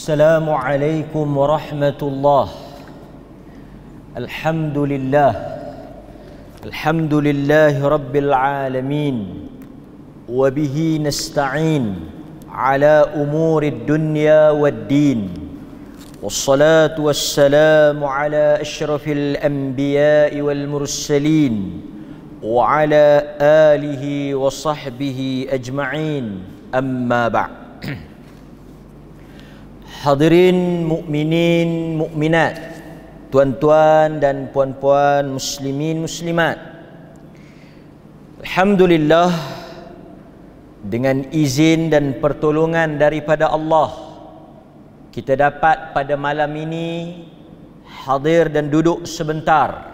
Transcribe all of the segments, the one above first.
Assalamualaikum warahmatullahi. Alhamdulillah. Alhamdulillahi rabbil alamin. Wa bihi nasta'in ala umurid dunya waddin. Wassalatu wassalamu ala asyrafil anbiya'i wal mursalin wa ala alihi wa sahbihi ajma'in. Amma ba'd. Hadirin mukminin mukminat, tuan-tuan dan puan-puan muslimin muslimat. Alhamdulillah, dengan izin dan pertolongan daripada Allah, kita dapat pada malam ini hadir dan duduk sebentar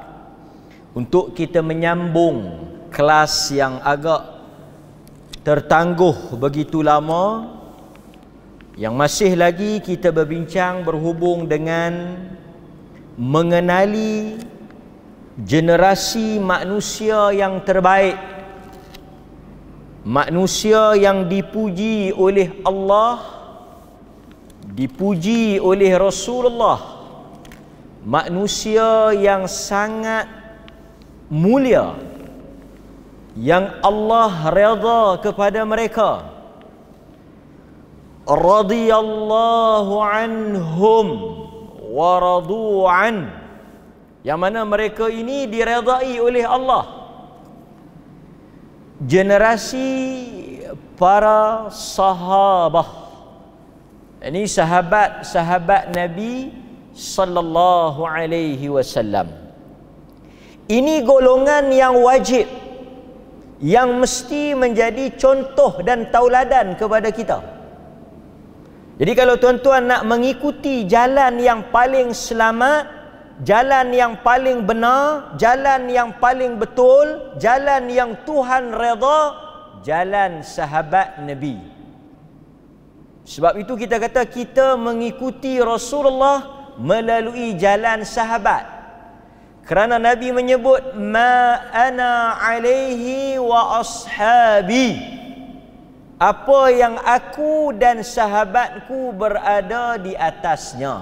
untuk kita menyambung kelas yang agak tertangguh begitu lama, yang masih lagi kita berbincang berhubung dengan mengenali generasi manusia yang terbaik, manusia yang dipuji oleh Allah, dipuji oleh Rasulullah, manusia yang sangat mulia, yang Allah redha kepada mereka. Radhiyallahu anhum wa radu an, yang mana mereka ini diredai oleh Allah. Generasi para sahabah, ini sahabat-sahabat Nabi sallallahu alaihi wasallam. Ini golongan yang wajib, yang mesti menjadi contoh dan tauladan kepada kita. Jadi kalau tuan-tuan nak mengikuti jalan yang paling selamat, jalan yang paling benar, jalan yang paling betul, jalan yang Tuhan redha, jalan sahabat Nabi. Sebab itu kita kata kita mengikuti Rasulullah melalui jalan sahabat. Kerana Nabi menyebut ma ana alaihi wa ashabi, apa yang aku dan sahabatku berada di atasnya.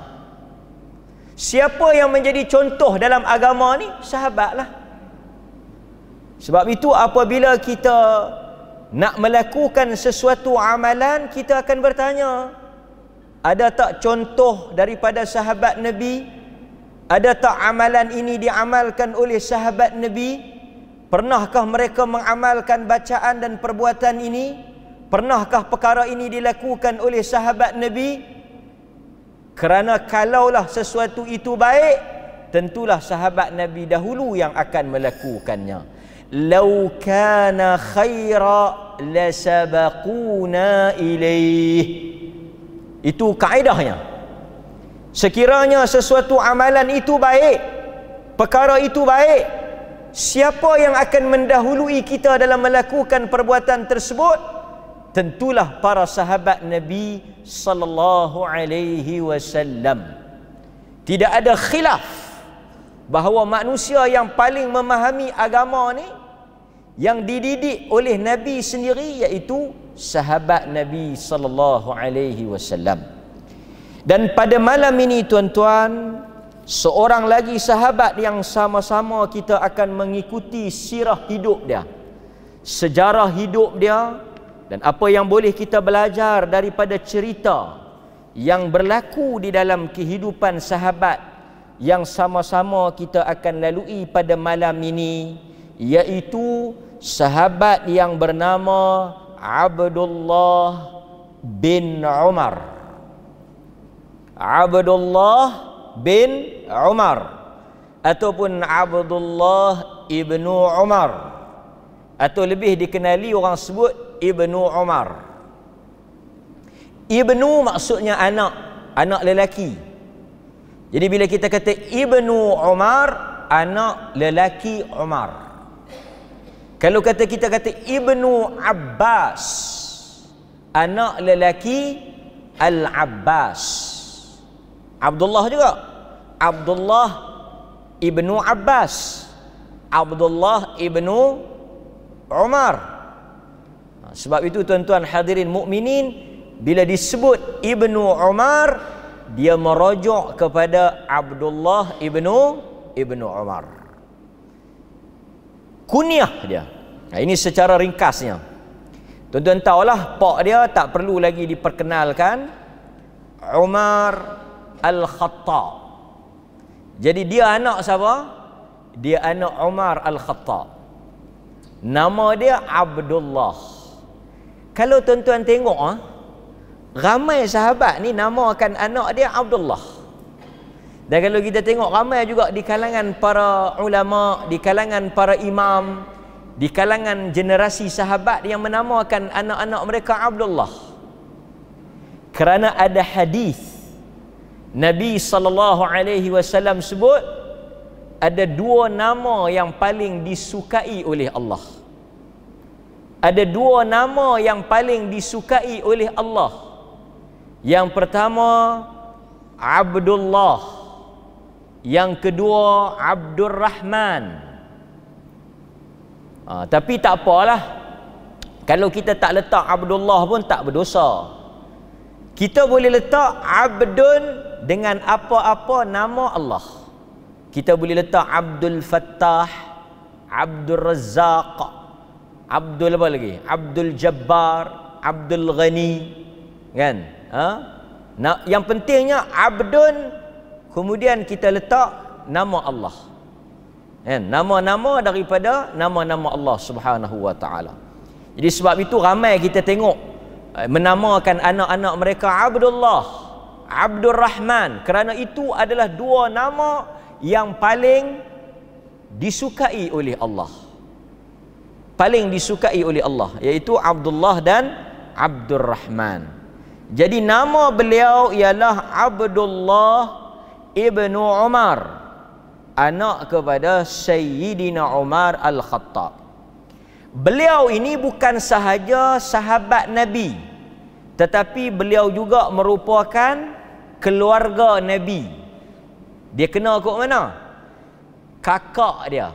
Siapa yang menjadi contoh dalam agama ni? Sahabatlah. Sebab itu apabila kita nak melakukan sesuatu amalan, kita akan bertanya, ada tak contoh daripada sahabat Nabi? Ada tak amalan ini diamalkan oleh sahabat Nabi? Pernahkah mereka mengamalkan bacaan dan perbuatan ini? Pernahkah perkara ini dilakukan oleh sahabat Nabi? Kerana kalaulah sesuatu itu baik, tentulah sahabat Nabi dahulu yang akan melakukannya. Lau kana khaira lasabaquna ilaih. Itu kaedahnya. Sekiranya sesuatu amalan itu baik, perkara itu baik, siapa yang akan mendahului kita dalam melakukan perbuatan tersebut? Tentulah para sahabat Nabi sallallahu alaihi wasallam. Tidak ada khilaf bahawa manusia yang paling memahami agama ni, yang dididik oleh Nabi sendiri, iaitu sahabat Nabi sallallahu alaihi wasallam. Dan pada malam ini tuan-tuan, seorang lagi sahabat yang sama-sama kita akan mengikuti sirah hidup dia, sejarah hidup dia, dan apa yang boleh kita belajar daripada cerita yang berlaku di dalam kehidupan sahabat yang sama-sama kita akan lalui pada malam ini, iaitu sahabat yang bernama Abdullah bin Umar. Abdullah bin Umar ataupun Abdullah ibnu Umar, atau lebih dikenali orang sebut Ibnu Umar. Ibnu maksudnya anak, anak lelaki. Jadi bila kita kata Ibnu Umar, anak lelaki Umar. Kalau kita kata Ibnu Abbas, anak lelaki Al-Abbas. Abdullah juga, Abdullah Ibnu Abbas, Abdullah Ibnu Umar. Sebab itu tuan-tuan hadirin mukminin, bila disebut Ibnu Umar, dia merujuk kepada Abdullah ibnu Umar. Kunyah dia. Ini secara ringkasnya. Tuan-tuan tahulah, pak dia tak perlu lagi diperkenalkan, Umar Al-Khattab. Jadi dia anak siapa? Dia anak Umar Al-Khattab. Nama dia Abdullah. Kalau tuan-tuan tengok, ramai sahabat ni namakan anak dia Abdullah. Dan kalau kita tengok, ramai juga di kalangan para ulama, di kalangan para imam, di kalangan generasi sahabat yang menamakan anak-anak mereka Abdullah. Kerana ada hadis Nabi SAW sebut ada dua nama yang paling disukai oleh Allah. Ada dua nama yang paling disukai oleh Allah. Yang pertama Abdullah, yang kedua Abdurrahman. Tapi tak apalah, kalau kita tak letak Abdullah pun tak berdosa. Kita boleh letak Abdun dengan apa-apa nama Allah. Kita boleh letak Abdul Fattah, Abdul Razzaq, Abdul apa lagi? Abdul Jabbar, Abdul Ghani, kan? Nah, yang pentingnya Abdun, kemudian kita letak nama Allah. Nama-nama daripada nama-nama Allah Subhanahu wa taala. Jadi sebab itu ramai kita tengok menamakan anak-anak mereka Abdullah, Abdurrahman, kerana itu adalah dua nama yang paling disukai oleh Allah. Paling disukai oleh Allah, iaitu Abdullah dan Abdurrahman. Jadi nama beliau ialah Abdullah ibnu Umar, anak kepada Sayyidina Umar Al-Khattab. Beliau ini bukan sahaja sahabat Nabi, tetapi beliau juga merupakan keluarga Nabi. Dia kenal kat mana? Kakak dia.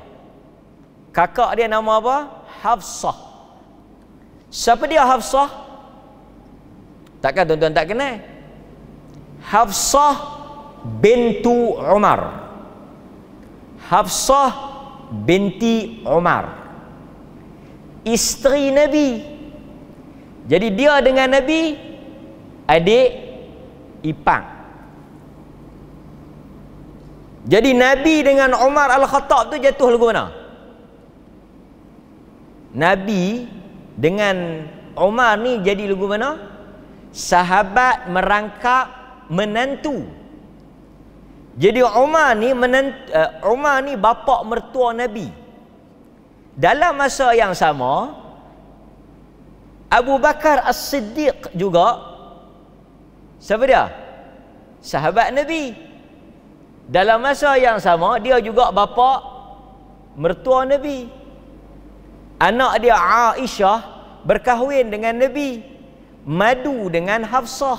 Kakak dia nama apa? Hafsah. Siapa dia Hafsah? Takkan tuan-tuan tak kenal? Hafsah bintu Umar. Hafsah binti Umar, isteri Nabi. Jadi dia dengan Nabi adik ipar. Jadi Nabi dengan Umar Al-Khattab tu jatuh lagu mana? Nabi dengan Umar ni jadi lagu mana? Sahabat merangkap menantu. Jadi Umar ni bapa mertua Nabi. Dalam masa yang sama, Abu Bakar As-Siddiq juga, siapa dia? Sahabat Nabi. Dalam masa yang sama, dia juga bapa mertua Nabi. Anak dia Aisyah berkahwin dengan Nabi, madu dengan Hafsah.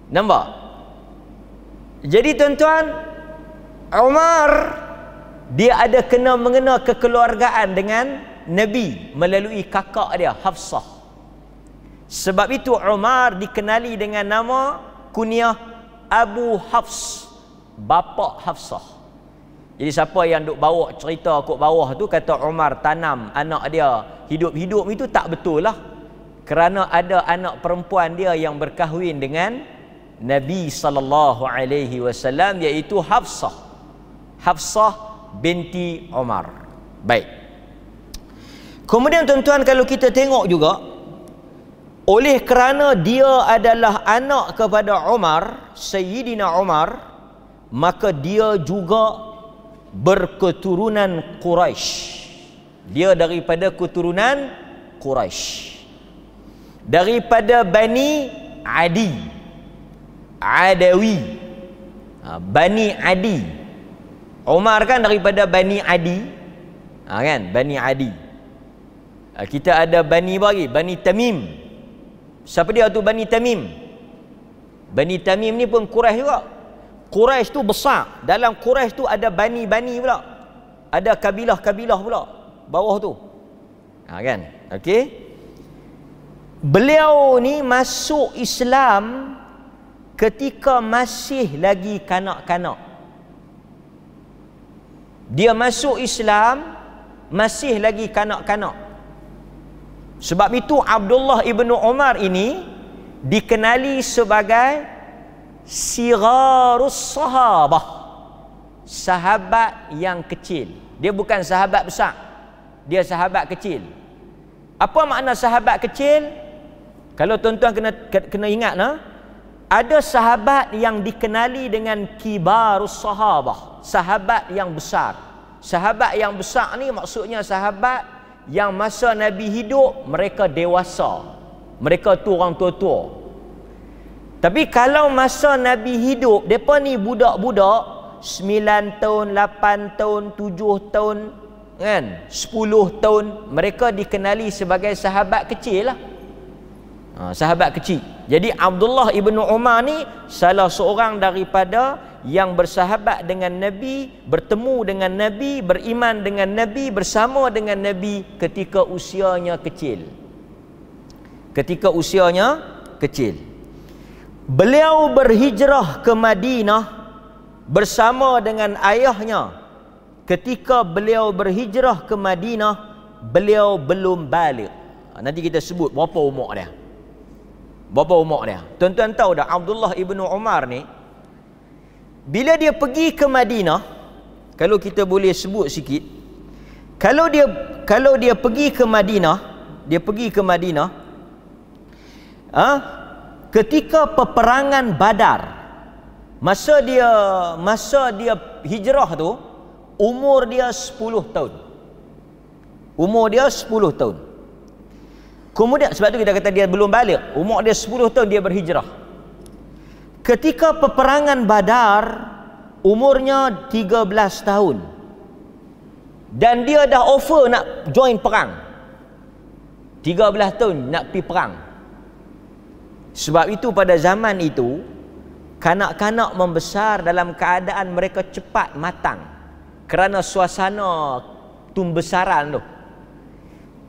Nampak? Jadi tuan-tuan, Umar dia ada mengena kekeluargaan dengan Nabi melalui kakak dia Hafsah. Sebab itu Umar dikenali dengan nama kunyah Abu Hafs, bapa Hafsah. Jadi siapa yang duk bawa cerita kat bawah tu kata Umar tanam anak dia hidup-hidup, itu tak betul lah. Kerana ada anak perempuan dia yang berkahwin dengan Nabi SAW, iaitu Hafsah. Hafsah binti Umar. Baik. Kemudian tuan-tuan, kalau kita tengok juga, oleh kerana dia adalah anak kepada Umar, Sayyidina Umar, maka dia juga berketurunan Quraisy. Dia daripada keturunan Quraisy, daripada Bani Adi, Adawi, Bani Adi. Umar kan daripada Bani Adi, kan? Bani Adi. Kita ada Bani bagi, Bani Tamim. Siapa dia tu Bani Tamim? Bani Tamim ni pun Quraisy juga. Quraisy tu besar. Dalam Quraisy tu ada bani-bani pula. Ada kabilah-kabilah pula bawah tu. Kan? Okey. Beliau ni masuk Islam ketika masih lagi kanak-kanak. Dia masuk Islam masih lagi kanak-kanak. Sebab itu Abdullah ibnu Umar ini dikenali sebagai Sigharus Sahabah, sahabat yang kecil. Dia bukan sahabat besar, dia sahabat kecil. Apa makna sahabat kecil? Kalau tuan-tuan kena ingat nah, ada sahabat yang dikenali dengan Kibarus Sahabah, sahabat yang besar. Sahabat yang besar ni maksudnya sahabat yang masa Nabi hidup mereka dewasa, mereka tu orang tua-tua. Tapi kalau masa Nabi hidup, mereka ni budak-budak 9 tahun, 8 tahun, 7 tahun, kan, 10 tahun, mereka dikenali sebagai sahabat kecil lah. Sahabat kecil. Jadi Abdullah ibnu Umar ni salah seorang daripada yang bersahabat dengan Nabi, bertemu dengan Nabi, beriman dengan Nabi, bersama dengan Nabi ketika usianya kecil. Ketika usianya kecil. Beliau berhijrah ke Madinah bersama dengan ayahnya. Ketika beliau berhijrah ke Madinah, beliau belum baligh. Nanti kita sebut berapa umur dia. Berapa umur dia? Tuan-tuan tahu dah, Abdullah ibnu Umar ni bila dia pergi ke Madinah, kalau kita boleh sebut sikit, kalau dia pergi ke Madinah, ketika peperangan Badar, masa dia hijrah tu, umur dia 10 tahun. Umur dia 10 tahun. Kemudian sebab tu kita kata dia belum balik. Umur dia 10 tahun dia berhijrah. Ketika peperangan Badar, umurnya 13 tahun. Dan dia dah offer nak join perang. 13 tahun nak pergi perang. Sebab itu pada zaman itu, kanak-kanak membesar dalam keadaan mereka cepat matang kerana suasana tumbesaran tu.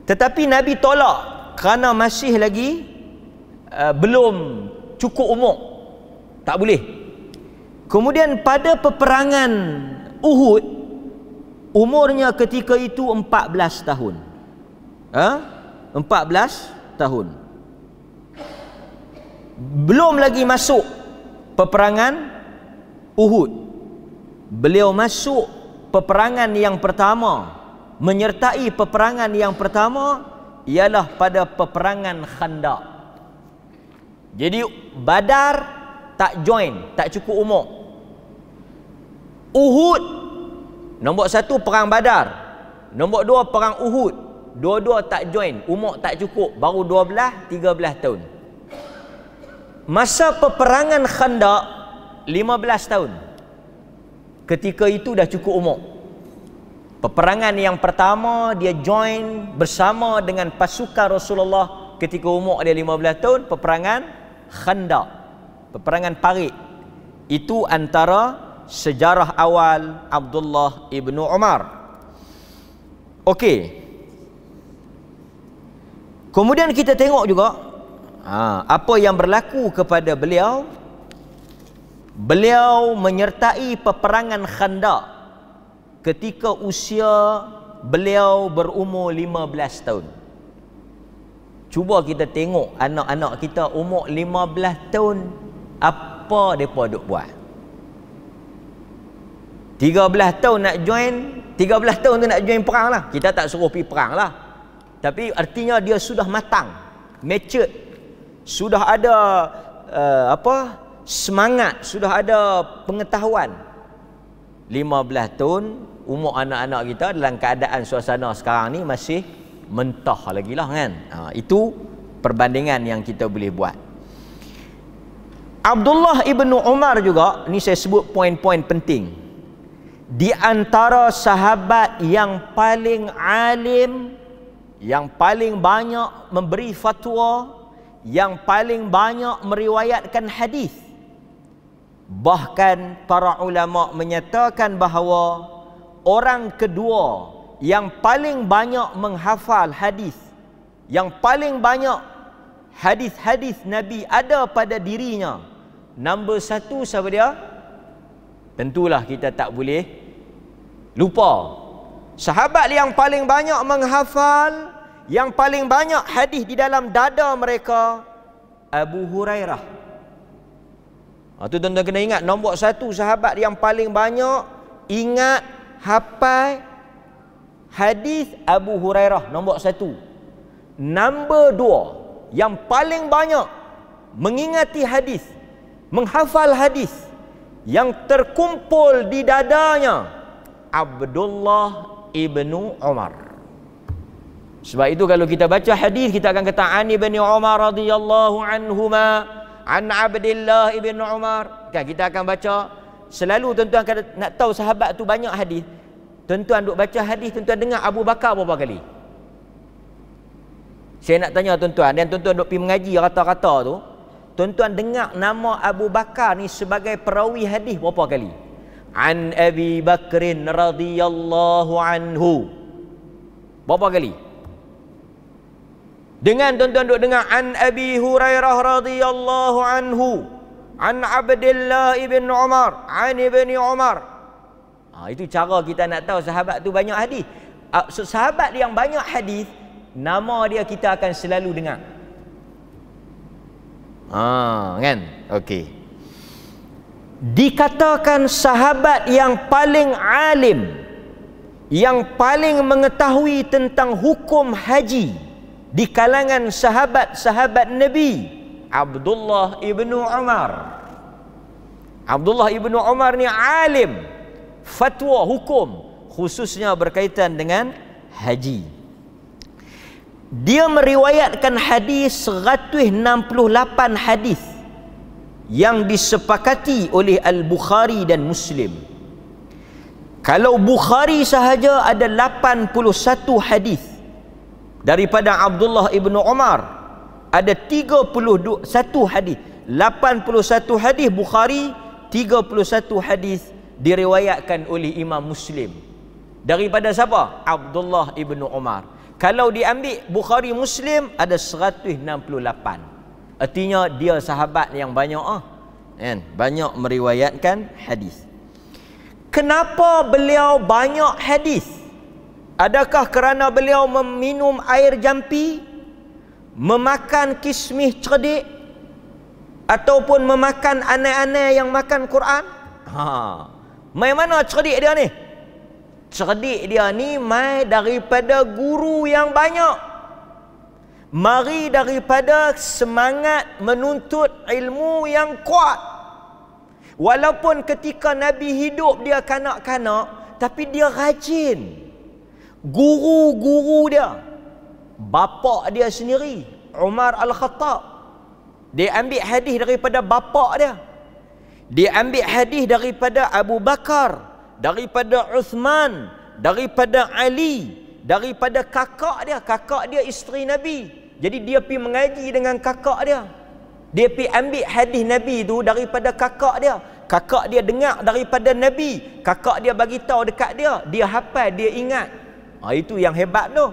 Tetapi Nabi tolak kerana masih lagi belum cukup umur, tak boleh. Kemudian pada peperangan Uhud, umurnya ketika itu 14 tahun. 14 tahun. Belum lagi masuk peperangan Uhud. Beliau masuk peperangan yang pertama, menyertai peperangan yang pertama ialah pada peperangan Khandaq. Jadi Badar tak join, tak cukup umur. Uhud, nombor 1 perang Badar, nombor 2 perang Uhud, dua-dua tak join, umur tak cukup, baru 12-13 tahun. Masa peperangan Khandaq 15 tahun. Ketika itu dah cukup umur. Peperangan yang pertama dia join bersama dengan pasukan Rasulullah ketika umur dia 15 tahun, peperangan Khandaq, peperangan parit. Itu antara sejarah awal Abdullah ibnu Umar. Okey. Kemudian kita tengok juga apa yang berlaku kepada beliau. Beliau menyertai peperangan Khandaq ketika usia beliau berumur 15 tahun. Cuba kita tengok anak-anak kita umur 15 tahun, apa mereka duk buat. 13 tahun nak join, 13 tahun tu nak join perang lah. Kita tak suruh pergi perang lah. Tapi artinya dia sudah matang, matured, sudah ada semangat, sudah ada pengetahuan. 15 tahun umur anak-anak kita dalam keadaan suasana sekarang ni masih mentah lagi lah kan. Itu perbandingan yang kita boleh buat. Abdullah ibnu Umar juga, ni saya sebut poin-poin penting. Di antara sahabat yang paling alim, yang paling banyak memberi fatwa, yang paling banyak meriwayatkan hadis. Bahkan para ulama menyatakan bahawa orang kedua yang paling banyak menghafal hadis, yang paling banyak hadis-hadis Nabi ada pada dirinya, Nombor 1 siapa dia? Tentulah kita tak boleh lupa. Sahabat yang paling banyak menghafal, yang paling banyak hadis di dalam dada mereka, Abu Hurairah. Itu tuan-tuan kena ingat, nombor 1 sahabat yang paling banyak ingat, hafal hadis, Abu Hurairah nombor 1. Nombor 2 yang paling banyak mengingati hadis, menghafal hadis, yang terkumpul di dadanya, Abdullah ibnu Umar. Sebab itu kalau kita baca hadis, kita akan kata an ibni Umar radhiyallahu anhuma an Abdullah ibn Umar. Kan kita akan baca selalu. Tuan-tuan kalau nak tahu sahabat tu banyak hadis, tuan-tuan duk baca hadis, tuan-tuan dengar Abu Bakar berapa kali? Saya nak tanya tuan-tuan, dan tuan-tuan duk pergi mengaji rata-rata tu, tuan-tuan dengar nama Abu Bakar ni sebagai perawi hadis berapa kali? An Abi Bakrin radhiyallahu anhu. Berapa kali? Dengan tuan-tuan duk dengar an Abi Hurairah radhiyallahu anhu, an Abdullah ibn Umar, an ibni Umar. Itu cara kita nak tahu sahabat tu banyak hadis. Sahabat yang banyak hadis, nama dia kita akan selalu dengar. Kan? Okey. Dikatakan sahabat yang paling alim, yang paling mengetahui tentang hukum haji di kalangan sahabat-sahabat Nabi, Abdullah ibnu Umar. Abdullah ibnu Umar ni alim fatwa hukum, khususnya berkaitan dengan haji. Dia meriwayatkan hadis 168 hadis yang disepakati oleh Al-Bukhari dan Muslim. Kalau Bukhari sahaja ada 81 hadis daripada Abdullah ibnu Umar, ada 31 hadis. 81 hadis Bukhari, 31 hadis diriwayatkan oleh Imam Muslim. Daripada siapa? Abdullah ibnu Umar. Kalau diambil Bukhari Muslim ada 168. Artinya dia sahabat yang banyak kan? Banyak meriwayatkan hadis. Kenapa beliau banyak hadis? Adakah kerana beliau meminum air jampi, memakan kismis cerdik, ataupun memakan anai-anai yang makan Quran? Mai mana cerdik dia ni? Cerdik dia ni mai daripada guru yang banyak, mari daripada semangat menuntut ilmu yang kuat. Walaupun ketika Nabi hidup dia kanak-kanak, tapi dia rajin. Guru-guru dia, bapa dia sendiri, Umar Al-Khattab, dia ambil hadis daripada bapa dia. Dia ambil hadis daripada Abu Bakar, daripada Uthman, daripada Ali, daripada kakak dia isteri Nabi. Jadi dia pergi mengaji dengan kakak dia. Dia pergi ambil hadis Nabi tu daripada kakak dia. Kakak dia dengar daripada Nabi, kakak dia bagi tahu dekat dia, dia hafal, dia ingat. Itu yang hebat tu.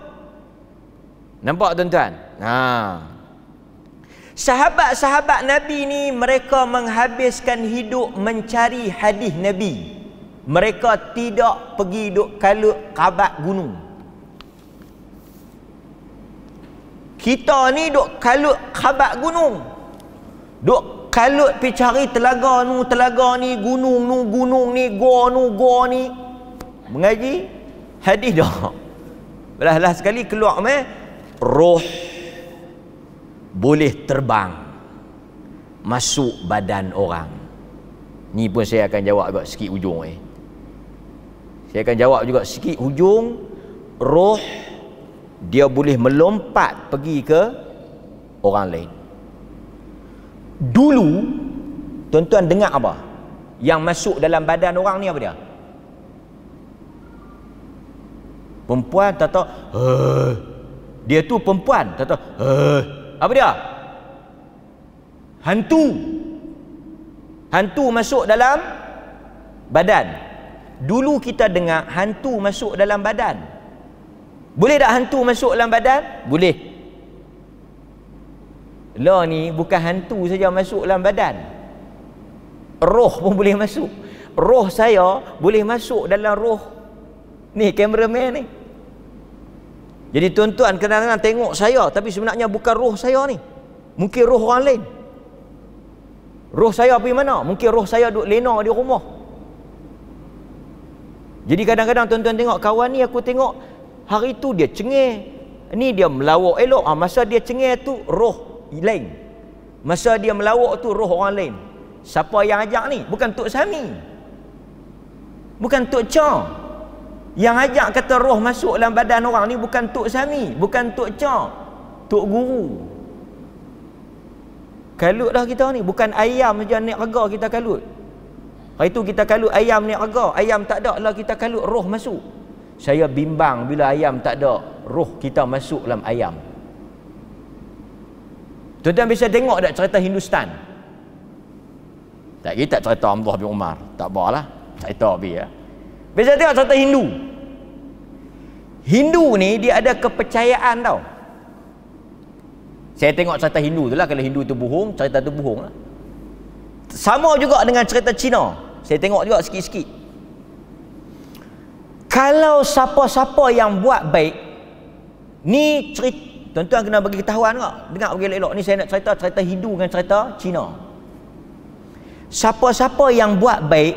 Nampak tuan-tuan? Sahabat-sahabat Nabi ni mereka menghabiskan hidup mencari hadis Nabi. Mereka tidak pergi duk kalut kabat gunung. Kita ni duk kalut kabat gunung, duk kalut pergi cari telaga ni, gunung ni, gua ni. Mengaji hadis dah. Belah sekali keluar roh boleh terbang masuk badan orang. Ni pun saya akan jawab juga sikit hujung. Saya akan jawab juga sikit hujung. Roh dia boleh melompat pergi ke orang lain. Dulu tuan-tuan dengar apa yang masuk dalam badan orang ni? Apa dia? Perempuan tak tahu. Dia tu perempuan tak tahu. Apa dia? Hantu masuk dalam badan. Dulu kita dengar hantu masuk dalam badan. Boleh tak hantu masuk dalam badan? Boleh. Lah ni bukan hantu saja masuk dalam badan. roh pun boleh masuk. Roh saya boleh masuk dalam roh ni kameraman ni. Jadi tuan-tuan kadang-kadang tengok saya tapi sebenarnya bukan roh saya ni. Mungkin roh orang lain. Roh saya pergi mana? Mungkin roh saya duduk lena di rumah. Jadi kadang-kadang tuan-tuan tengok kawan ni, aku tengok hari tu dia cengih, ni dia melawak elok. Masa dia cengih tu roh lain, masa dia melawak tu roh orang lain. Siapa yang ajak ni? Bukan Tok Sami, bukan Tok Cha. Yang ajak kata roh masuk dalam badan orang ni bukan Tok Sami, bukan Tok Cha, Tok Guru. Kalut dah kita ni. Bukan ayam saja naik harga kita kalut. Hari tu kita kalut ayam naik harga, ayam tak ada lah kita kalut, roh masuk. Saya bimbang bila ayam tak ada, roh kita masuk dalam ayam. Tuan-tuan bisa tengok tak cerita Hindustan? Tak, kita tak cerita Abdullah bin Umar, tak apalah, cerita bi ya. Bisa tengok cerita Hindu. Hindu ni dia ada kepercayaan tau. Saya tengok cerita Hindu tu lah. Kalau Hindu tu bohong, cerita tu bohong lah. Sama juga dengan cerita Cina. Saya tengok juga sikit-sikit. Kalau siapa-siapa yang buat baik, ni cerita, tuan-tuan kena bagi ketahuan tak? Dengar bagi elok-elok. Ni saya nak cerita Hindu dengan cerita Cina. Siapa-siapa yang buat baik,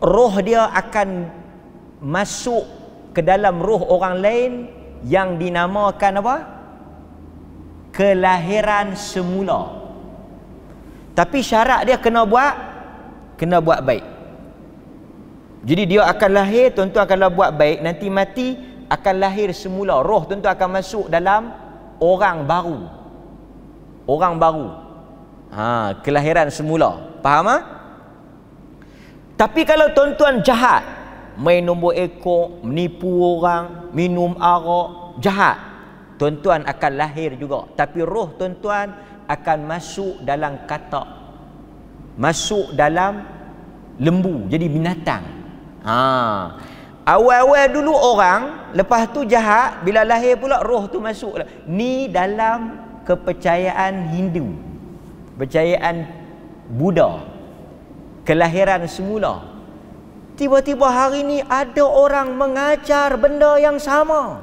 roh dia akan masuk ke dalam roh orang lain yang dinamakan apa? Kelahiran semula. Tapi syarat dia kena buat baik. Jadi dia akan lahir, tuan-tuan akan buat baik, nanti mati akan lahir semula. Roh tuan-tuan akan masuk dalam orang baru. Orang baru. Kelahiran semula. Faham tak? Tapi kalau tuan-tuan jahat, main nombor ekor, menipu orang, minum arak, jahat, tuan-tuan akan lahir juga. Tapi roh tuan-tuan akan masuk dalam katak, masuk dalam lembu, jadi binatang. Awal-awal dulu orang, lepas tu jahat, bila lahir pula roh tu masuk. Ni dalam kepercayaan Hindu, kepercayaan Buddha, kelahiran semula. Tiba-tiba hari ni ada orang mengajar benda yang sama.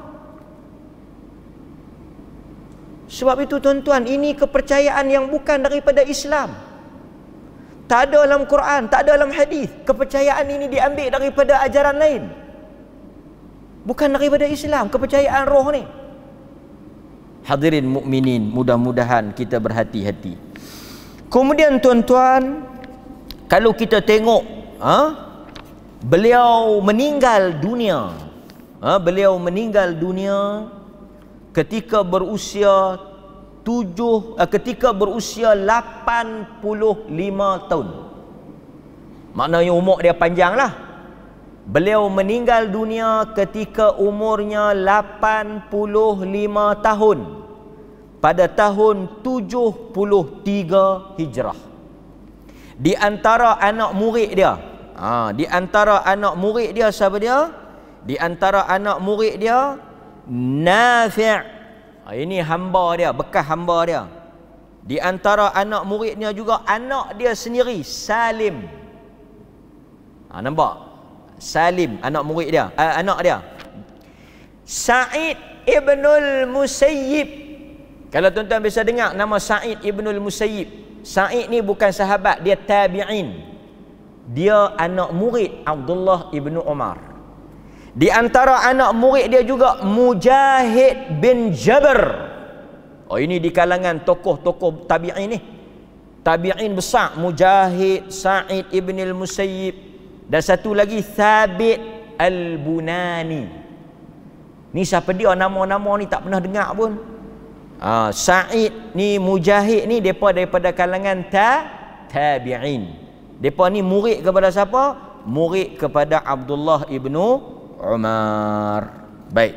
Sebab itu tuan-tuan, ini kepercayaan yang bukan daripada Islam. Tak ada dalam Quran, tak ada dalam hadis. Kepercayaan ini diambil daripada ajaran lain, bukan daripada Islam, kepercayaan roh ni. Hadirin mukminin, mudah-mudahan kita berhati-hati. Kemudian tuan-tuan, kalau kita tengok beliau meninggal dunia, beliau meninggal dunia ketika berusia 85 tahun. Maknanya umur dia panjang lah. Beliau meninggal dunia ketika umurnya 85 tahun pada tahun 73 Hijrah. Di antara anak murid dia, di antara anak murid dia siapa dia? Di antara anak murid dia Nafi'. Ini hamba dia, bekas hamba dia. Di antara anak muridnya juga anak dia sendiri, Salim. Nampak? Salim, anak murid dia, anak dia. Sa'id ibnul Musayyib. Kalau tuan-tuan bisa dengar nama Sa'id ibnul Musayyib. Sa'id ni bukan sahabat, dia tabi'in. Dia anak murid Abdullah ibnu Umar. Di antara anak murid dia juga Mujahid bin Jabr. Ini di kalangan tokoh-tokoh tabi'in ni. Tabi'in besar, Mujahid, Sa'id ibn al-Musayyib, dan satu lagi Thabit al-Bunani. Ni siapa dia? Nama-nama ni tak pernah dengar pun. Sa'id ni, Mujahid ni, depa daripada kalangan tabi'in. Depa ni murid kepada siapa? Murid kepada Abdullah ibnu Umar. Baik.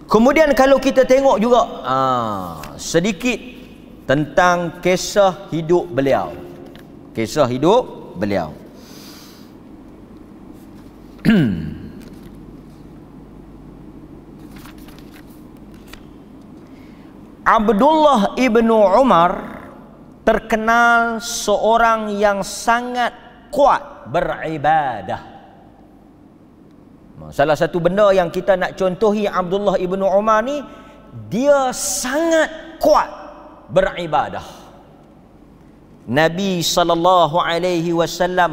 Kemudian kalau kita tengok juga sedikit tentang kisah hidup beliau. Kisah hidup beliau. Abdullah ibnu Umar terkenal seorang yang sangat kuat beribadah. Salah satu benda yang kita nak contohi Abdullah ibnu Umar ni, dia sangat kuat beribadah. Nabi SAW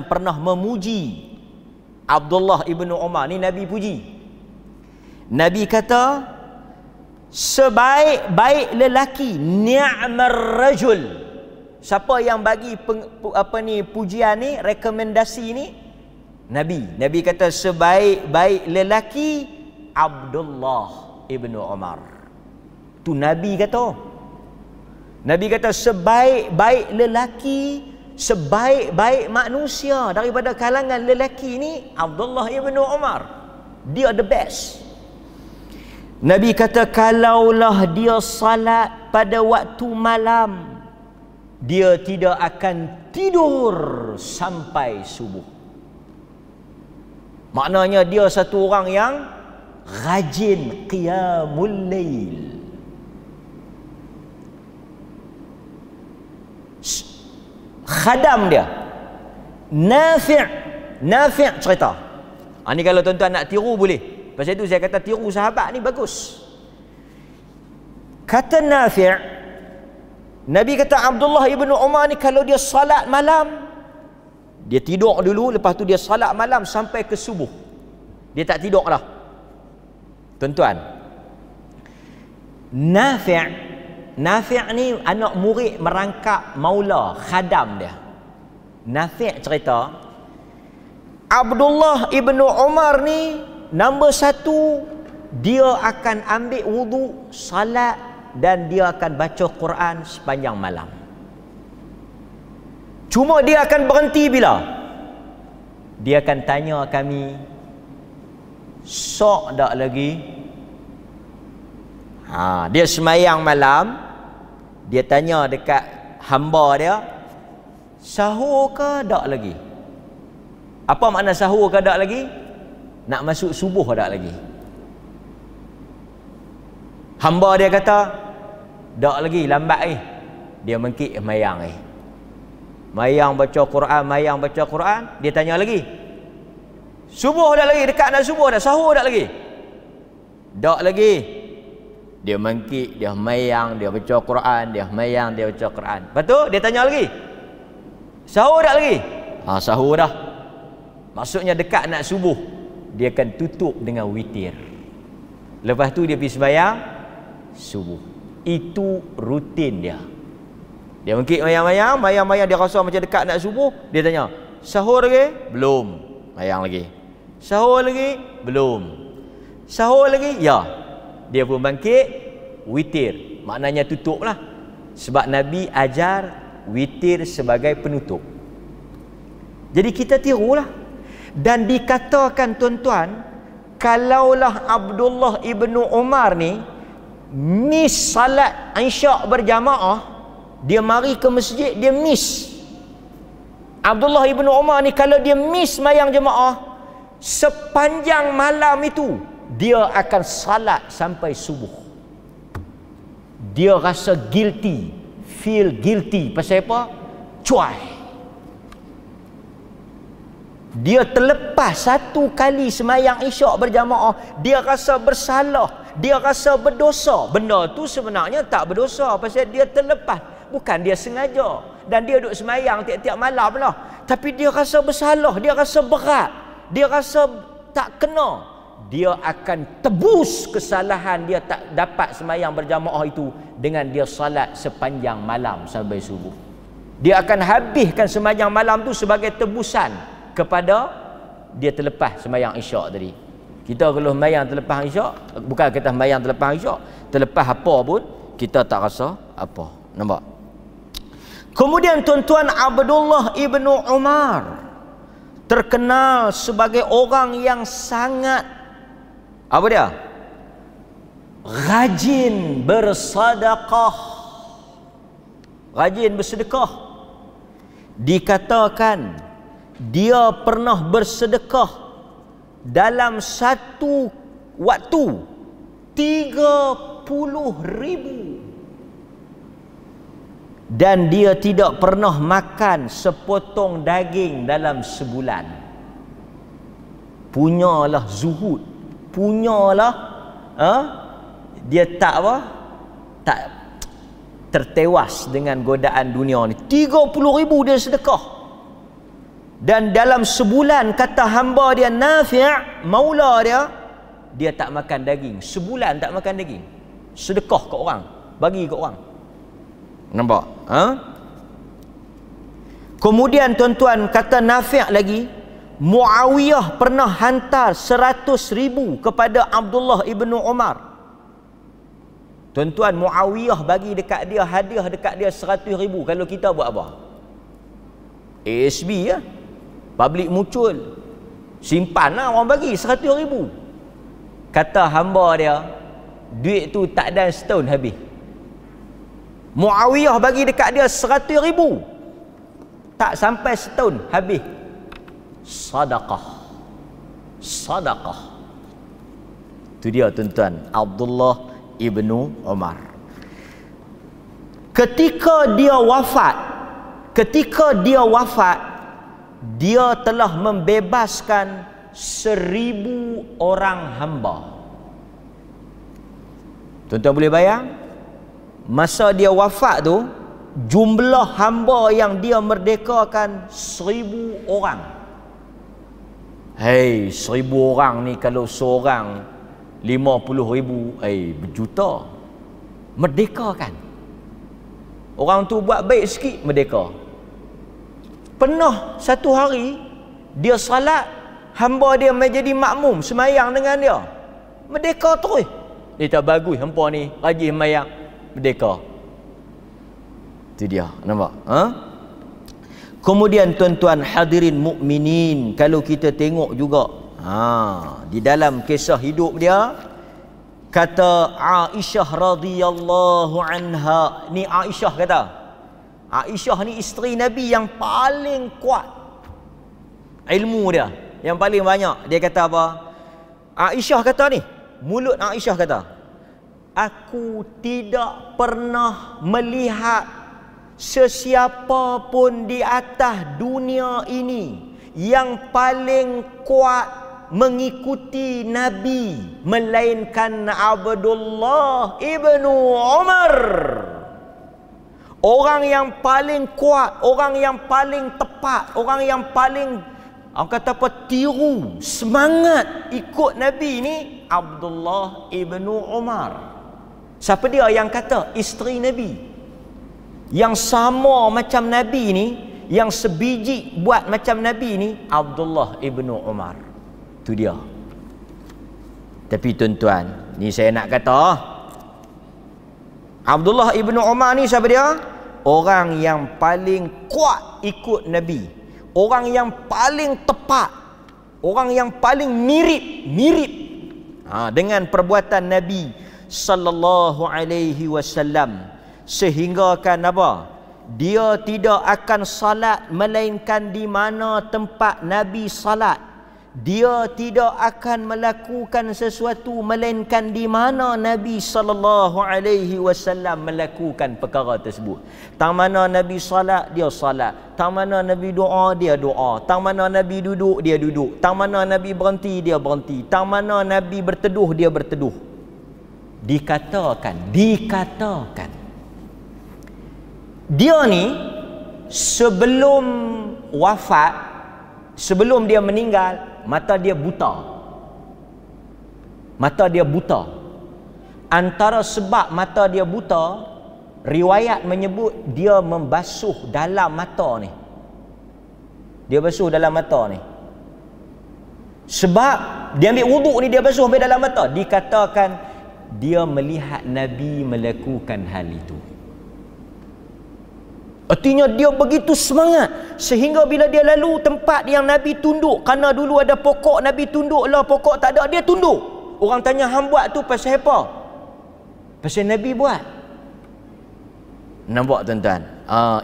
pernah memuji Abdullah ibnu Umar ni. Nabi puji. Nabi kata, sebaik-baik lelaki, ni'mar rajul. Siapa yang bagi pujian ni, rekomendasi ni? Nabi kata sebaik-baik lelaki Abdullah ibnu Umar. Tu Nabi kata sebaik-baik lelaki, sebaik-baik manusia daripada kalangan lelaki ni Abdullah ibnu Umar. Dia the best. Nabi kata kalaulah dia salat pada waktu malam, dia tidak akan tidur sampai subuh. Maknanya dia satu orang yang rajin qiyamul lail. Khadam dia Nafi' cerita. Ni kalau tuan-tuan nak tiru boleh. Pasal itu saya kata tiru sahabat ni bagus. Kata Nafi', Nabi kata Abdullah ibnu Umar ni kalau dia salat malam, dia tidur dulu, lepas tu dia salat malam sampai ke subuh. Dia tak tidur lah. Tuan-tuan, Nafi' ni anak murid merangkap maula, khadam dia. Nafi' cerita, Abdullah ibnu Umar ni nombor satu, dia akan ambil wudu, salat, dan dia akan baca Quran sepanjang malam. Cuma dia akan berhenti bila? Dia akan tanya kami, sok tak lagi? Dia semayang malam, dia tanya dekat hamba dia, sahur ke tak lagi? Apa makna sahur ke tak lagi? Nak masuk subuh tak lagi? Hamba dia kata, tak lagi, lambat Dia mengkik mayang Mayang baca Quran, dia tanya lagi, subuh tak lagi? Dekat nak subuh dah, sahur tak lagi? Tak lagi. Dia mengkik, dia mayang, dia baca Quran, dia mayang, dia baca Quran. Lepas tu dia tanya lagi, sahur tak lagi? Sahur dah. Maksudnya dekat nak subuh, dia akan tutup dengan witir. Lepas tu dia pergi sembahyang subuh. Itu rutin dia. Dia mengkik mayang-mayang, dia rasa macam dekat nak subuh, dia tanya, sahur lagi? Belum. Mayang lagi. Sahur lagi? Belum. Sahur lagi? Ya. Dia pun bangkit, witir. Maknanya tutup lah. Sebab Nabi ajar witir sebagai penutup. Jadi kita tirulah. Dan dikatakan tuan-tuan, kalaulah Abdullah ibnu Umar ni miss salat Isyak berjamaah, dia mari ke masjid, dia miss. Abdullah ibnu Umar ni kalau dia miss mayang jemaah, sepanjang malam itu dia akan salat sampai subuh. Dia rasa guilty, feel guilty. Pasal apa? Cuai. Dia terlepas satu kali semayang Isyak berjamaah, dia rasa bersalah, dia rasa berdosa. Benda tu sebenarnya tak berdosa, pasal dia terlepas, bukan dia sengaja. Dan dia duduk semayang tiap-tiap malam lah, tapi dia rasa bersalah, dia rasa berat, dia rasa tak kena. Dia akan tebus kesalahan dia tak dapat semayang berjamaah itu dengan dia salat sepanjang malam sampai subuh. Dia akan habiskan semayang malam tu sebagai tebusan kepada dia terlepas semayang Isyak tadi. Kita kalau semayang terlepas Isyak, bukan kita semayang terlepas Isyak, terlepas apa pun kita tak rasa apa. Nampak? Kemudian tuan-tuan, Abdullah ibnu Umar terkenal sebagai orang yang sangat apa dia? Rajin bersedekah. Rajin bersedekah. Dikatakan dia pernah bersedekah dalam satu waktu 30,000. dan dia tidak pernah makan sepotong daging dalam sebulan. Punyalah zuhud, punyalah dia tak apa, tak tertewas dengan godaan dunia ni. 30,000 dia sedekah. Dan dalam sebulan, kata hamba dia Nafi', maula dia tak makan daging. Sebulan tak makan daging. Sedekah ke orang, bagi ke orang. Nampak? Kemudian tuan-tuan, kata Nafi' lagi, Muawiyah pernah hantar 100,000 kepada Abdullah ibnu Umar. Tuan-tuan, Muawiyah bagi dekat dia hadiah dekat dia 100,000. Kalau kita buat apa? ASB ya. Public muncul. Simpanlah orang bagi 100,000. Kata hamba dia, duit tu tak ada setahun habis. Muawiyah bagi dekat dia 100,000. Tak sampai setahun habis. Sadaqah. Sadaqah. Itu dia tuan-tuan, Abdullah ibnu Umar. Ketika dia wafat, dia telah membebaskan 1,000 orang hamba. Tuan-tuan boleh bayang? Masa dia wafat tu, jumlah hamba yang dia merdekakan 1,000 orang. Hei, 1,000 orang ni kalau seorang 50,000, berjuta. Merdeka kan? Orang tu buat baik sikit, merdeka. Pernah satu hari dia salat, hamba dia menjadi makmum semayang dengan dia. Merdeka terus. Dia tak bagus hamba ni, rajin semayang, merdeka. Itu dia, nampak? Kemudian tuan-tuan hadirin mukminin, kalau kita tengok juga di dalam kisah hidup dia, kata Aisyah radhiyallahu anha, ni Aisyah kata, Aisyah ni isteri Nabi yang paling kuat ilmu dia, yang paling banyak. Dia kata apa? Aisyah kata ni, mulut Aisyah kata, aku tidak pernah melihat sesiapa pun di atas dunia ini yang paling kuat mengikuti Nabi melainkan Abdullah ibnu Umar. Orang yang paling kuat, orang yang paling tepat, orang yang paling, orang kata apa, tiru, semangat ikut Nabi ni Abdullah ibnu Umar. Siapa dia yang kata? Isteri Nabi. Yang sama macam Nabi ni, yang sebiji buat macam Nabi ni, Abdullah ibnu Umar. Itu dia. Tapi tuan-tuan, ni saya nak kata, Abdullah ibnu Umar ni siapa dia? Orang yang paling kuat ikut Nabi, orang yang paling tepat, orang yang paling mirip dengan perbuatan Nabi sallallahu alaihi wasallam. Sehingga kan apa? Dia tidak akan salat melainkan di mana tempat Nabi salat. Dia tidak akan melakukan sesuatu melainkan di mana Nabi sallallahu alaihi wasallam melakukan perkara tersebut. Tang mana Nabi salat, dia salat. Tang mana Nabi doa, dia doa. Tang mana Nabi duduk, dia duduk. Tang mana Nabi berhenti, dia berhenti. Tang mana Nabi berteduh, dia berteduh. Dikatakan dia ni sebelum wafat, sebelum dia meninggal, mata dia buta. Mata dia buta. Antara sebab mata dia buta, riwayat menyebut dia membasuh dalam mata ni. Dia basuh dalam mata ni. Sebab dia ambil wuduk ni, dia basuh sampai dalam mata. Dikatakan dia melihat Nabi melakukan hal itu. Artinya dia begitu semangat sehingga bila dia lalu tempat yang Nabi tunduk, kerana dulu ada pokok, Nabi tunduk lah, pokok tak ada, dia tunduk. Orang tanya, hang buat tu pasal apa? Pasal Nabi buat. Nampak tuan-tuan?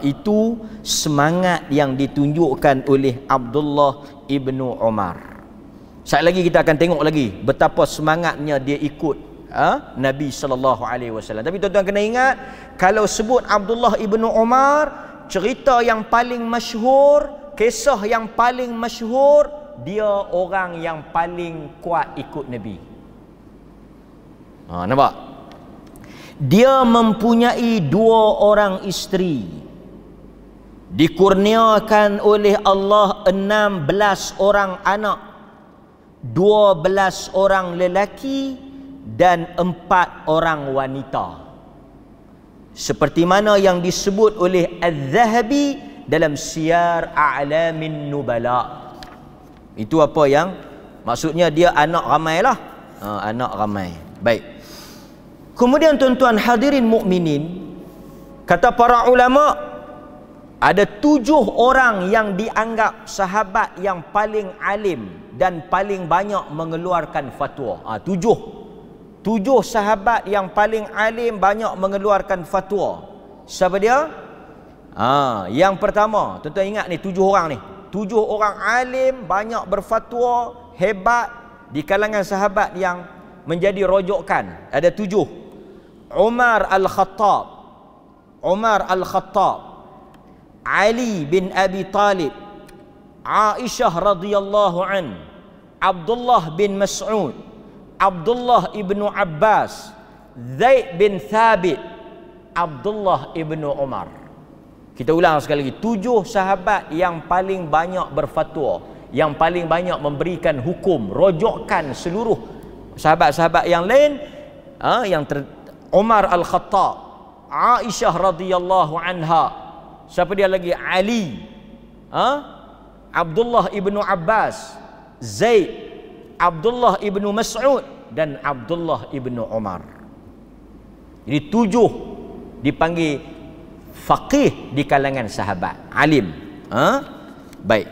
Itu semangat yang ditunjukkan oleh Abdullah ibnu Umar. Sekali lagi kita akan tengok lagi betapa semangatnya dia ikut Nabi SAW. Tapi tuan-tuan kena ingat, kalau sebut Abdullah ibnu Umar, cerita yang paling masyhur, kisah yang paling masyhur, dia orang yang paling kuat ikut Nabi. Nampak? Dia mempunyai 2 orang isteri, dikurniakan oleh Allah 16 orang anak, 12 orang lelaki dan 4 orang wanita, seperti mana yang disebut oleh Az-Zahabi dalam Siyar A'lamin Nubala. Itu apa yang maksudnya, dia anak ramai lah, anak ramai. Baik. Kemudian tuan-tuan hadirin mukminin, kata para ulama, ada 7 orang yang dianggap sahabat yang paling alim dan paling banyak mengeluarkan fatwa. 7 sahabat yang paling alim, banyak mengeluarkan fatwa. Siapa dia? Yang pertama, tuan-tuan ingat ni 7 orang ni. 7 orang alim, banyak berfatwa, hebat di kalangan sahabat yang menjadi rojokan. Ada 7. Umar Al-Khattab, Ali bin Abi Talib, Aisyah radhiyallahu an, Abdullah bin Mas'ud, Abdullah ibnu Abbas, Zaid bin Thabit, Abdullah ibnu Umar. Kita ulang sekali lagi, 7 sahabat yang paling banyak berfatwa, yang paling banyak memberikan hukum, rojokkan seluruh sahabat-sahabat yang lain. Umar Al-Khattab, Aisyah radhiyallahu anha, siapa dia lagi? Ali, Abdullah ibnu Abbas, Zaid, Abdullah ibnu Mas'ud dan Abdullah ibnu Umar. Jadi 7 dipanggil faqih di kalangan sahabat, alim. Baik.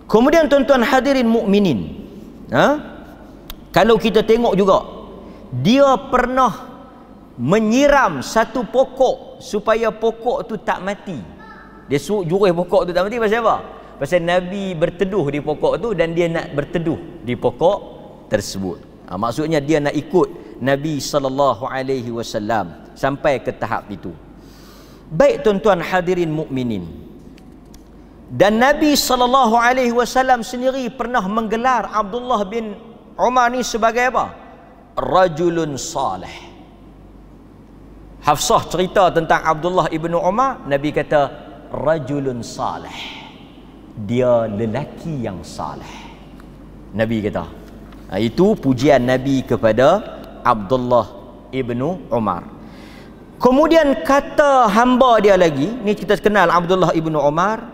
Kemudian tuan-tuan hadirin mukminin, kalau kita tengok juga, dia pernah menyiram satu pokok supaya pokok tu tak mati. Dia suruh jurus pokok tu tak mati pasal apa? Pasal Nabi berteduh di pokok tu dan dia nak berteduh di pokok tersebut. Maksudnya dia nak ikut Nabi SAW sampai ke tahap itu. Baik tuan-tuan hadirin mukminin, dan Nabi SAW sendiri pernah menggelar Abdullah bin Umar ni sebagai apa? Rajulun salih. Hafsah cerita tentang Abdullah ibnu Umar, Nabi kata rajulun salih, dia lelaki yang salih. Nabi kata, itu pujian Nabi kepada Abdullah ibnu Umar. Kemudian kata hamba dia lagi, ni kita kenal Abdullah ibnu Umar,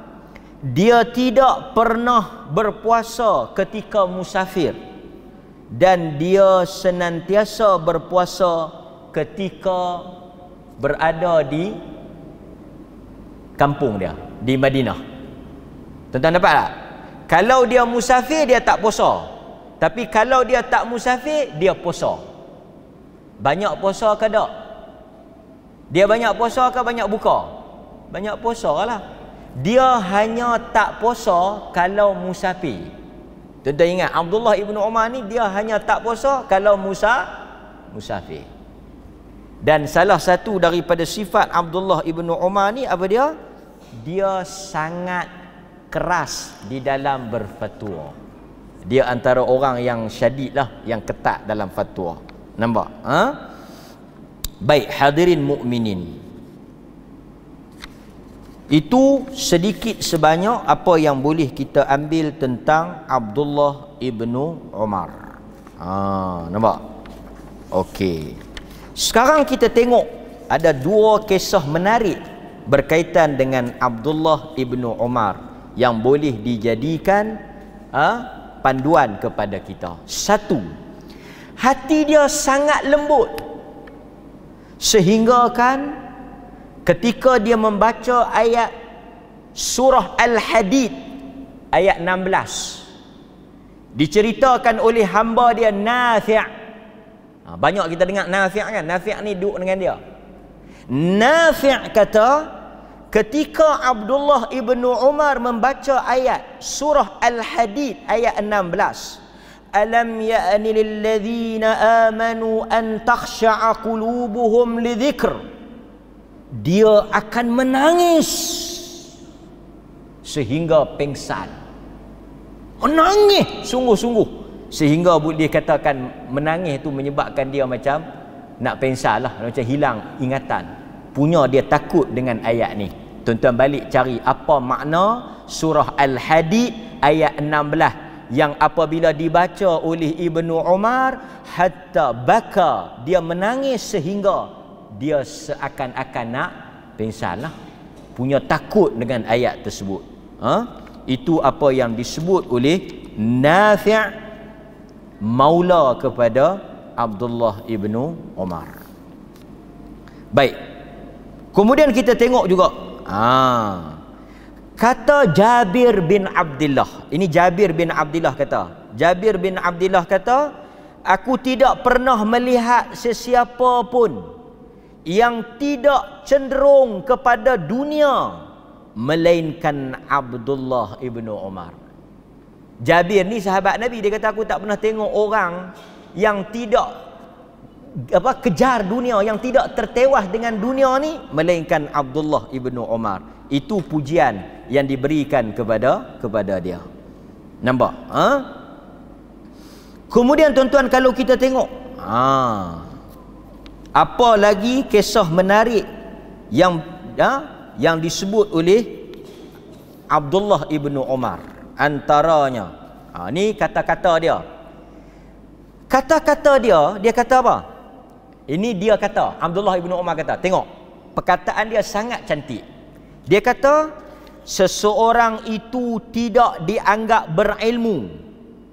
dia tidak pernah berpuasa ketika musafir, dan dia senantiasa berpuasa ketika berada di kampung dia, di Madinah. Tuan-tuan dapat tak? Kalau dia musafir, dia tak puasa. Tapi kalau dia tak musafir, dia puasa. Banyak puasa ke tak? Dia banyak puasa ke banyak buka? Banyak puasa lah. Dia hanya tak puasa kalau musafir. Tuan-tuan ingat, Abdullah ibnu Umar ni dia hanya tak puasa kalau musafir. Dan salah satu daripada sifat Abdullah ibnu Umar ni apa dia? Dia sangat keras di dalam berfatwa. Dia antara orang yang syadid lah, yang ketat dalam fatwa. Nampak? Baik hadirin mukminin, itu sedikit sebanyak apa yang boleh kita ambil tentang Abdullah ibnu Umar. Nampak? Okey. Sekarang kita tengok ada 2 kisah menarik berkaitan dengan Abdullah ibnu Umar yang boleh dijadikan panduan kepada kita. 1, hati dia sangat lembut sehingga kan ketika dia membaca ayat surah Al-Hadid ayat 16, diceritakan oleh hamba dia Nafi'. Banyak kita dengar Nafi' kan? Nafi' ni duduk dengan dia. Nafi' kata ketika Abdullah ibnu Umar membaca ayat surah Al-Hadid ayat 16, alam ya'ni lil ladzina amanu an takhsha'a qulubuhum li dzikr. Dia akan menangis sehingga pingsan. Menangis sungguh-sungguh sehingga dia katakan menangis itu menyebabkan dia macam nak pingsan lah, macam hilang ingatan. Punya dia takut dengan ayat ni. Tuan-tuan balik cari apa makna surah Al-Hadid ayat 16 yang apabila dibaca oleh Ibnu Umar hatta baka, dia menangis sehingga dia seakan-akan nak pingsan lah. Punya takut dengan ayat tersebut. Itu apa yang disebut oleh Nafi' maula kepada Abdullah ibnu Umar. Baik. Kemudian kita tengok juga kata Jabir bin Abdullah. Ini Jabir bin Abdullah kata. Jabir bin Abdullah kata, aku tidak pernah melihat sesiapa pun yang tidak cenderung kepada dunia melainkan Abdullah ibnu Umar. Jabir ni sahabat Nabi, dia kata aku tak pernah tengok orang yang tidak kejar dunia, yang tidak tertewas dengan dunia ni melainkan Abdullah ibnu Umar. Itu pujian yang diberikan kepada dia. Nampak? Kemudian tuan-tuan kalau kita tengok apa lagi kisah menarik yang disebut oleh Abdullah ibnu Umar. Antaranya ni kata-kata dia. Kata-kata dia kata apa? Ini dia kata, Abdullah ibnu Umar kata, tengok perkataan dia sangat cantik. Dia kata seseorang itu tidak dianggap berilmu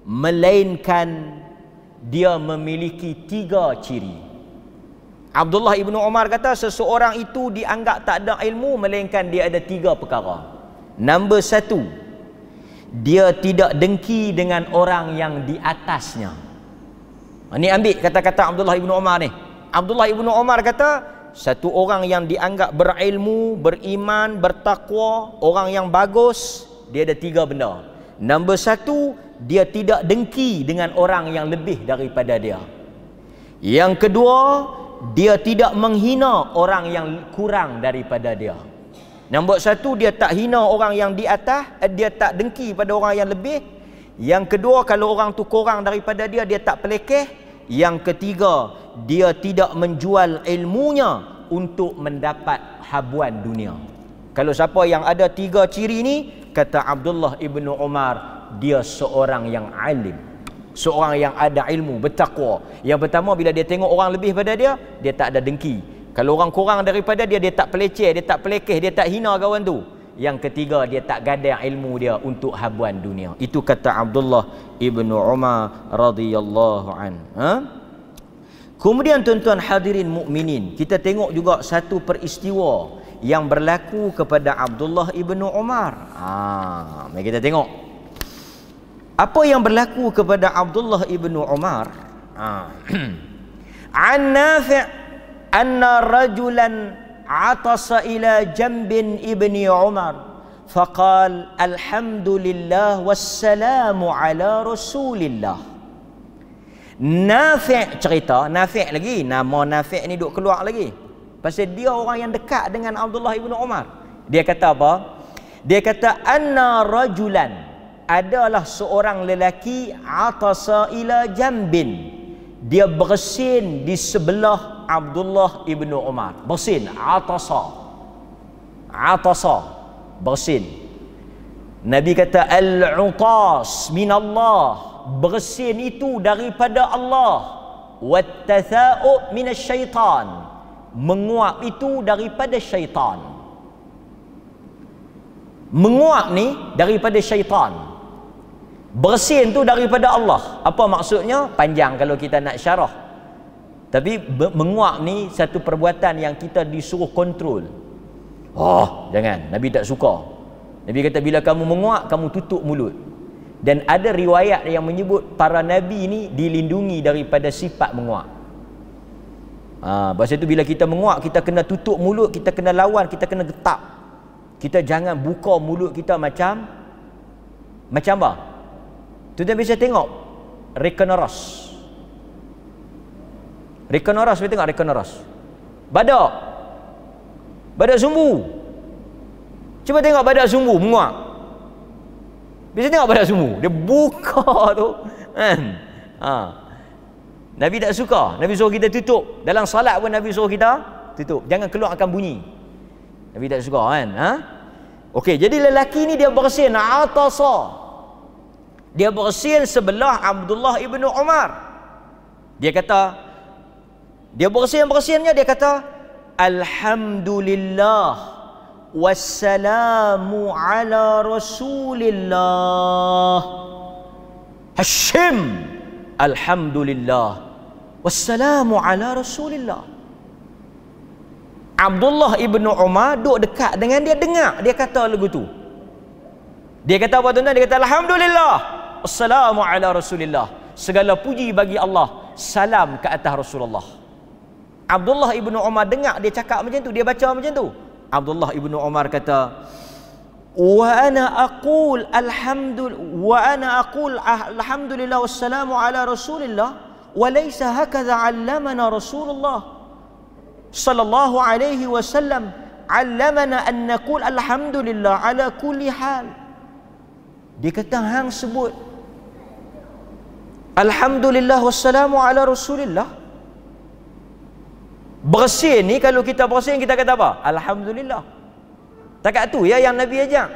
melainkan dia memiliki 3 ciri. Abdullah ibnu Umar kata seseorang itu dianggap tak ada ilmu melainkan dia ada 3 perkara. Nombor 1, dia tidak dengki dengan orang yang di atasnya. Ini ambil kata-kata Abdullah ibnu Umar ni. Abdullah ibnu Umar kata satu orang yang dianggap berilmu, beriman, bertakwa, orang yang bagus, dia ada 3 benda. Nombor 1, dia tidak dengki dengan orang yang lebih daripada dia. Yang kedua, dia tidak menghina orang yang kurang daripada dia. Nombor 1, dia tak hina orang yang di atas, dia tak dengki pada orang yang lebih. Yang kedua, kalau orang tu kurang daripada dia, dia tak pelekeh. Yang ketiga, dia tidak menjual ilmunya untuk mendapat habuan dunia. Kalau siapa yang ada 3 ciri ni, kata Abdullah ibnu Umar, dia seorang yang alim, seorang yang ada ilmu, bertakwa. Yang pertama, bila dia tengok orang lebih pada dia, dia tak ada dengki. Kalau orang kurang daripada dia, dia tak peleceh, dia tak pelekeh, dia tak hina kawan tu. Yang ketiga, dia tak gadai ilmu dia untuk habuan dunia. Itu kata Abdullah ibnu Umar radhiyallahu an. Kemudian tuan-tuan hadirin mukminin, kita tengok juga satu peristiwa yang berlaku kepada Abdullah ibnu Umar. Mari kita tengok apa yang berlaku kepada Abdullah ibnu Umar. An Nafi' anna rajulan atasa ila jambin ibni Umar faqal alhamdulillah wassalamu ala rasulillah. Nafi' cerita, Nafi' lagi, nama Nafi' ni duk keluar lagi pasal dia orang yang dekat dengan Abdullah ibnu Umar. Dia kata apa? Dia kata anna rajulan, adalah seorang lelaki, atasa ila jambin, dia bersin di sebelah Abdullah ibnu Umar. Bersin, atasa bersin. Nabi kata al-utas minallah, bersin itu daripada Allah. Wattatha'u minasyaitan, menguap itu daripada syaitan. Menguap ni daripada syaitan, bersin tu daripada Allah. Apa maksudnya? Panjang kalau kita nak syarah. Tapi menguap ni satu perbuatan yang kita disuruh kontrol. Jangan. Nabi tak suka. Nabi kata bila kamu menguap, kamu tutup mulut. Dan ada riwayat yang menyebut para nabi ni dilindungi daripada sifat menguap. Pasal itu bila kita menguap, kita kena tutup mulut, kita kena lawan, kita kena getap. Kita jangan buka mulut kita macam apa? Tuan-tuan bisa tengok Rhinoceros. Rhinoceros, kita tengok rhinoceros. Badak. Badak sumbu. Cuba tengok badak sumbu menguak. Bisa tengok badak sumbu, dia buka tu kan. Nabi tak suka. Nabi suruh kita tutup. Dalam salat pun Nabi suruh kita tutup. Jangan keluarkan bunyi. Nabi tak suka kan. Okey, jadi lelaki ni dia bersin atasa. Dia bersin sebelah Abdullah ibnu Umar. Dia kata, dia bersinnya dia kata, alhamdulillah wassalamu ala rasulillah. Hashim, alhamdulillah wassalamu ala rasulillah. Abdullah ibnu Umar duduk dekat dengan dia, dengar dia kata lagu tu. Dia kata apa tuan-tuan? Dia kata alhamdulillah wassalamu ala rasulillah. Segala puji bagi Allah, salam ke atas Rasulullah. Abdullah ibnu Umar dengar dia cakap macam tu, dia baca macam tu. Abdullah ibnu Umar kata, wa ana aqul alhamdulillah wassalamu ala rasulillah wa laysa hakadha 'allamana rasulullah sallallahu alaihi wasallam, 'allamana an naqul alhamdulillah ala kulli hal. Dia kata hang sebut alhamdulillah wassalamu ala rasulillah. Bersin ni, kalau kita bersin kita kata apa? Alhamdulillah. Takat tu ya yang Nabi ajak.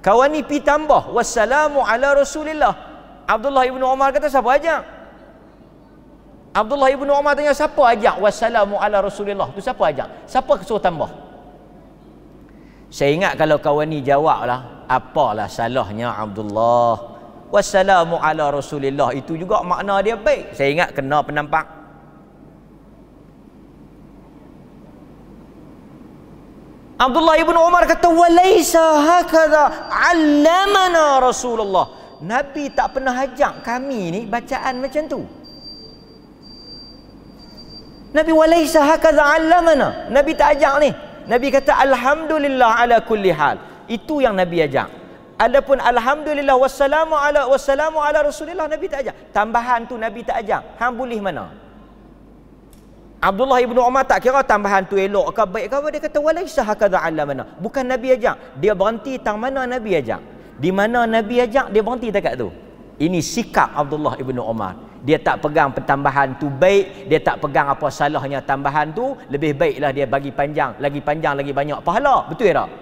Kawan ni pi tambah wassalamu ala rasulillah. Abdullah ibnu Umar kata siapa ajak? Abdullah ibnu Umar tanya siapa ajak wassalamu ala rasulillah tu, siapa ajak? Siapa suruh tambah? Saya ingat kalau kawan ni jawablah, apalah salahnya Abdullah, wassalamu ala rasulillah itu juga makna dia baik. Saya ingat kena penampak. Abdullah ibnu Umar kata walaysa hakadha 'allamana Rasulullah. Nabi tak pernah ajak kami ni bacaan macam tu. Nabi walaysa hakadha 'allamana. Nabi tak ajak ni. Nabi kata alhamdulillah ala kulli hal. Itu yang Nabi ajak. Adapun alhamdulillah wassalamu ala Rasulillah, Nabi tak ajak. Tambahan tu Nabi tak ajak. Hang boleh mana? Abdullah ibnu Umar tak kira tambahan tu elok ke baik ke apa, dia kata walaysa hakadha 'allamana. Bukan Nabi ajak, dia berhenti tang mana Nabi ajak. Di mana Nabi ajak dia berhenti dekat tu. Ini sikap Abdullah ibnu Umar. Dia tak pegang pertambahan tu baik, dia tak pegang apa salahnya tambahan tu, lebih baiklah dia bagi panjang lagi banyak pahala. Betul tak?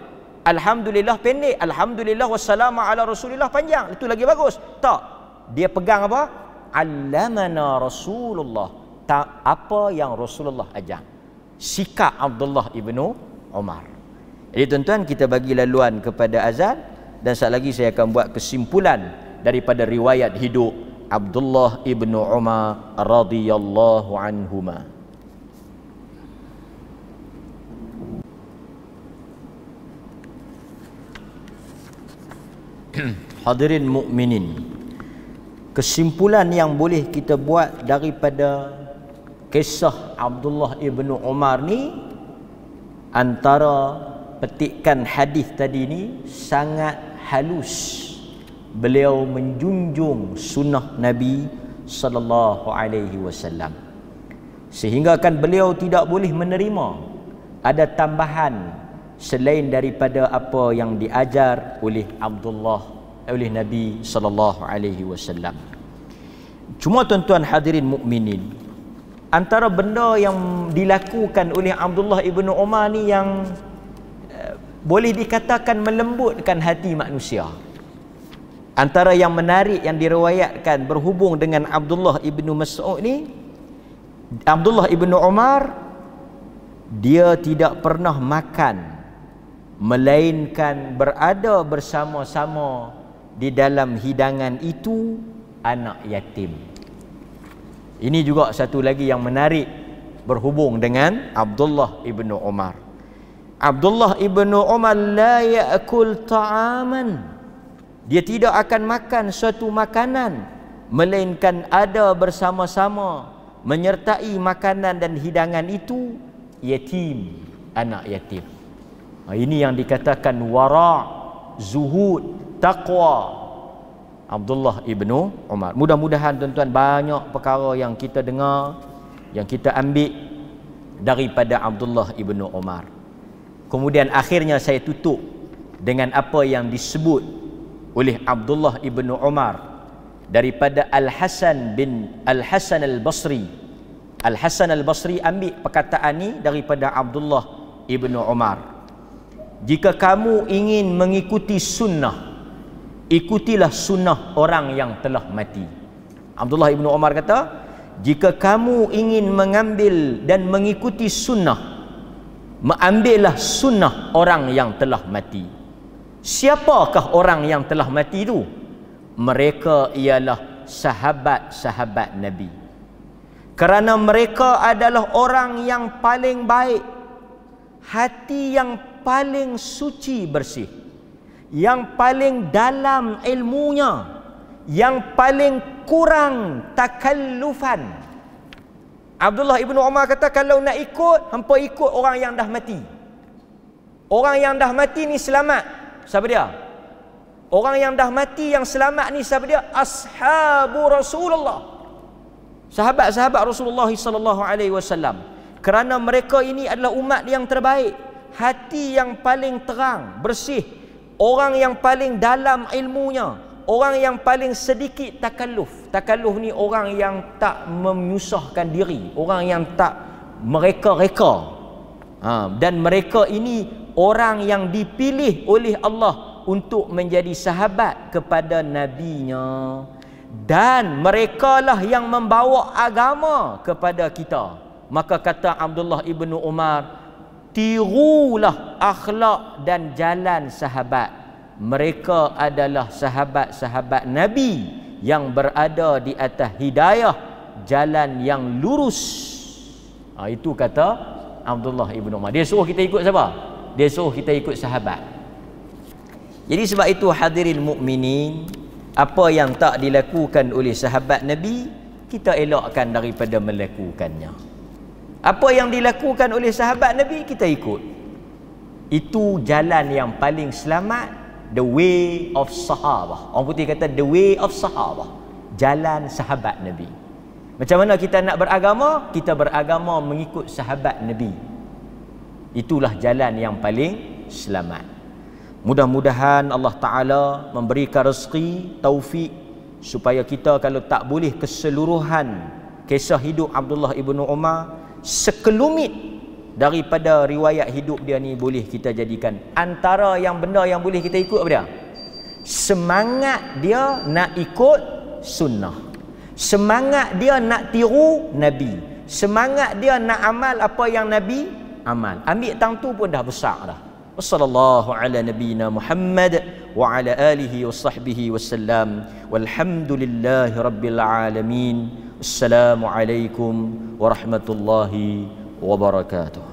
Alhamdulillah pendek, alhamdulillah wassalamu ala rasulillah panjang, itu lagi bagus. Tak. Dia pegang apa? 'Allamana Rasulullah. Apa yang Rasulullah ajar. Sikap Abdullah ibnu Umar. Jadi tuan-tuan, kita bagi laluan kepada azan, dan sekejap lagi saya akan buat kesimpulan daripada riwayat hidup Abdullah ibnu Umar radhiyallahu anhuma. Hadirin mukminin, kesimpulan yang boleh kita buat daripada kisah Abdullah ibnu Umar ni, antara petikan hadis tadi ni sangat halus. Beliau menjunjung sunnah Nabi sallallahu alaihi wasallam, sehingga kan beliau tidak boleh menerima ada tambahan selain daripada apa yang diajar oleh Nabi sallallahu alaihi wasallam. Cuma tuan-tuan hadirin mukminin, antara benda yang dilakukan oleh Abdullah ibnu Umar ni yang boleh dikatakan melembutkan hati manusia. Antara yang menarik yang diriwayatkan berhubung dengan Abdullah ibnu Mas'ud ni, Abdullah ibnu Umar dia tidak pernah makan melainkan berada bersama-sama di dalam hidangan itu anak yatim. Ini juga satu lagi yang menarik berhubung dengan Abdullah ibnu Umar. Abdullah ibnu Umar la ya'kul ta'aman. Dia tidak akan makan suatu makanan melainkan ada bersama-sama menyertai makanan dan hidangan itu yatim, anak yatim. Ini yang dikatakan wara', zuhud, taqwa. Abdullah ibnu Umar. Mudah-mudahan tuan-tuan banyak perkara yang kita dengar, yang kita ambil daripada Abdullah ibnu Umar. Kemudian akhirnya saya tutup dengan apa yang disebut oleh Abdullah ibnu Umar daripada Al-Hasan Al-Basri. Al-Hasan Al-Basri ambil perkataan ni daripada Abdullah ibnu Umar. Jika kamu ingin mengikuti sunnah, ikutilah sunnah orang yang telah mati. Abdullah ibnu Umar kata, jika kamu ingin mengambil dan mengikuti sunnah, mengambillah sunnah orang yang telah mati. Siapakah orang yang telah mati itu? Mereka ialah sahabat-sahabat Nabi. Kerana mereka adalah orang yang paling baik, hati yang paling suci bersih, yang paling dalam ilmunya, yang paling kurang takallufan. Abdullah ibnu Umar kata, kalau nak ikut, hampa ikut orang yang dah mati. Orang yang dah mati ni selamat. Siapa dia? Orang yang dah mati yang selamat ni siapa dia? Ashabu Rasulullah. Sahabat-sahabat Rasulullah sallallahu alaihi wasallam. Kerana mereka ini adalah umat yang terbaik, hati yang paling terang, bersih, orang yang paling dalam ilmunya, orang yang paling sedikit takalluf. Takalluf ni orang yang tak menyusahkan diri, orang yang tak mereka-reka. Dan mereka ini orang yang dipilih oleh Allah untuk menjadi sahabat kepada nabinya, dan merekalah yang membawa agama kepada kita. Maka kata Abdullah ibnu Umar, tirulah akhlak dan jalan sahabat. Mereka adalah sahabat-sahabat Nabi yang berada di atas hidayah, jalan yang lurus. Itu kata Abdullah ibnu Umar. Dia suruh kita ikut siapa? Dia suruh kita ikut sahabat. Jadi sebab itu hadirin mukminin, apa yang tak dilakukan oleh sahabat Nabi, kita elakkan daripada melakukannya. Apa yang dilakukan oleh sahabat Nabi, kita ikut. Itu jalan yang paling selamat, the way of sahabah. Orang putih kata the way of sahabah, jalan sahabat Nabi. Macam mana kita nak beragama? Kita beragama mengikut sahabat Nabi. Itulah jalan yang paling selamat. Mudah-mudahan Allah Ta'ala memberikan rezeki, taufik, supaya kita kalau tak boleh keseluruhan kisah hidup Abdullah ibnu Umar, sekelumit daripada riwayat hidup dia ni boleh kita jadikan. Antara yang benda yang boleh kita ikut apa dia? Semangat dia nak ikut sunnah, semangat dia nak tiru Nabi, semangat dia nak amal apa yang Nabi amal. Ambil tang tu pun dah besar dah. Wassallallahu ala nabiyyina Muhammad wa ala alihi wa sahbihi wasallam. Walhamdulillahi rabbil alamin. Assalamualaikum warahmatullahi wabarakatuh.